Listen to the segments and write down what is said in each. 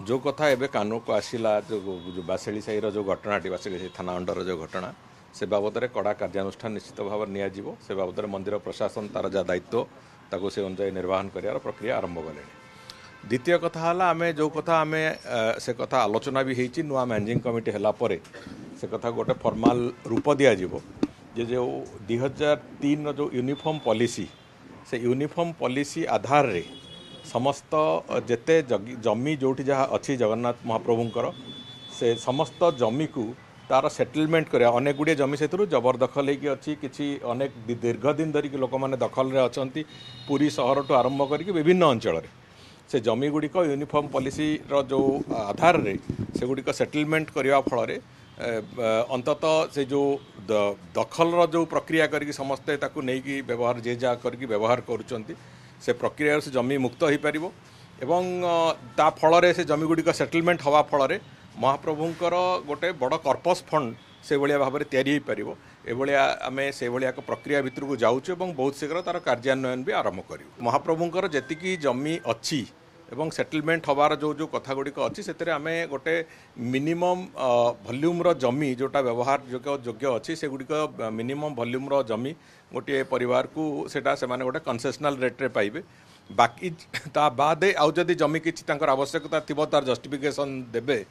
जो कथा एवं कानून को आसला जो बासेली साई जो घटनाटी बासेली थाना अंडर जो घटना से बाबद में कड़ा कार्यानुष्ठान निश्चित भाव नियाजिबो। से बाबद में मंदिर प्रशासन तार जहाँ दायित्व ताको से अनुसार निर्वाहन कर प्रक्रिया आरंभ कले। द्वितीय कथा है आम जो कथा आम से कथा आलोचना भी होती नुआ मैनेजिंग कमिटी है से कथा गोटे फॉर्मल रूप दिज्व जे जो 2003 जो यूनिफॉर्म पॉलिसी से यूनिफॉर्म पॉलिसी आधार रे समस्त जेते जमी जोटी जहाँ अच्छी जगन्नाथ महाप्रभुंकर से समस्त जमी को तार सेटलमेंट कर अनेक गुड़े जमी से जबरदखल होगी अच्छी किसी अनेक दीर्घ दिन धरिकी लोक मैंने दखल रे अछंती पुरी सहर ठू आरंभ करके विभिन्न अंचल से जमी गुड़िक यूनिफॉर्म पॉलिसी रो जो आधार रे से गुड़िक सेटलमेंट करने फल अंतत से जो दखल जो प्रक्रिया करके समस्ते ताकू नहीं व्यवहार जे जा करके व्यवहार करुँच से प्रक्रिया से जमी मुक्त हो पार एवं ता फल से जमी गुड़िक सेटलमेंट हवा फल महाप्रभुंकर गोटे बड़ कर्पस फंड से भाया भाव में तैयारी हो पार आम से भाया एक प्रक्रिया भितर को जाऊँ और बहुत शीघ्र तार कार्यान्वयन भी आरंभ कर महाप्रभुंकर जी जमी अच्छी एवं सेटलमेंट हबार जो जो कथा गुड़िक अच्छी से आम गोटे मिनिमम वॉल्यूम्र जमी जोटा व्यवहार योग्य अच्छी से गुड़िक मिनिमम वॉल्यूम्र जमी गोटे परिवार को सेटा से माने गोटे कन्सेसनाल रेट्रे पाइबे। बाकी ता बाद आउ जदि जमी किसी आवश्यकता थी तार जस्टिफिकेशन देबे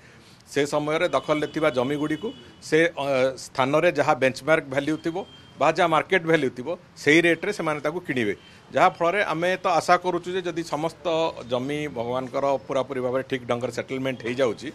से समय दखल लेथिबा जमी गुड़ी को से स्थान रे जहाँ बेंचमार्क वैल्यू थी जहाँ मार्केट वैल्यू थी से रेट्रे से किणवे जहाँ फल आम तो आशा करुचु जदि समस्त जमी भगवानकर पूरापूरी भाव में ठीक ढंग सेटलमेंट हो जाऊँगी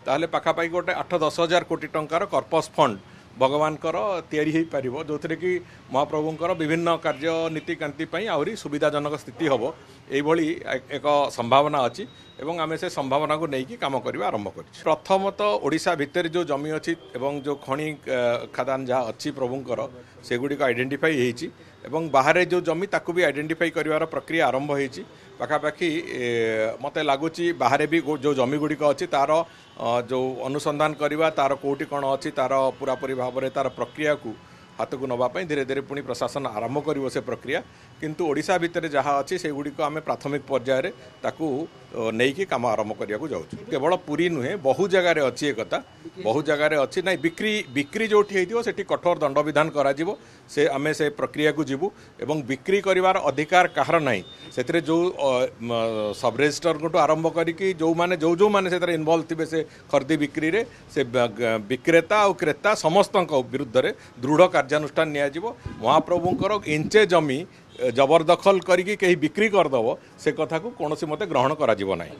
ताहले पाखापाखि गोटे 8-10 हजार कोटी टंकार कर्पस फंड भगवानकर तैयारी हो पार जो थे कि महाप्रभुंकर विभिन्न कार्य नीतिकांति आहरी सुविधाजनक स्थिति हम यही एक संभावना अच्छी एवं आम से संभावना को लेकिन काम करवा आरंभ कर। प्रथमत ओडिशा भितर जो जमी अच्छी एवं जो खनि खादान जहाँ अच्छी प्रभुंकर से गुड़िक आइडेंटिफाई होती एवं बाहर जो जमी ताकू भी आइडेंटिफाई कर प्रक्रिया आरंभ होती पाखापाखि मत लगुच बाहर भी जो जमी गुड़िक अच्छी तार जो अनुसंधान करवा तार कौटी कौन अच्छी तार पूरापूरी भाव में तार प्रक्रिया को हाथ को नापी धीरे धीरे पुणी प्रशासन आरंभ कर से प्रक्रिया किंतु ओडिशा भितर जहाँ अच्छी से गुड़िक आम प्राथमिक पर्यायर ताकू नहीं कम आरंभ करने जाऊँ। केवल पुरी नुहे बहु जगार अच्छी एक बहु जगार अच्छी ना बिक्री जो से कठोर दंड विधान करा से आम से प्रक्रिया को जीवु एवं बिक्री करिवार अधिकार कहार ना से जो सब रजिस्टर को आरंभ करी जो माने जो माने से इनवॉल्व थे से खरीदी बिक्री रे से विक्रेता और क्रेता समस्त विरुद्ध रे दृढ़ कार्यानुष्ठान नियाजिवो। महाप्रभुंकर इंचे जमी जबरदखल करी कहीं बिक्री करदेव से कथा को कौन मते ग्रहण करा जिवो नाही।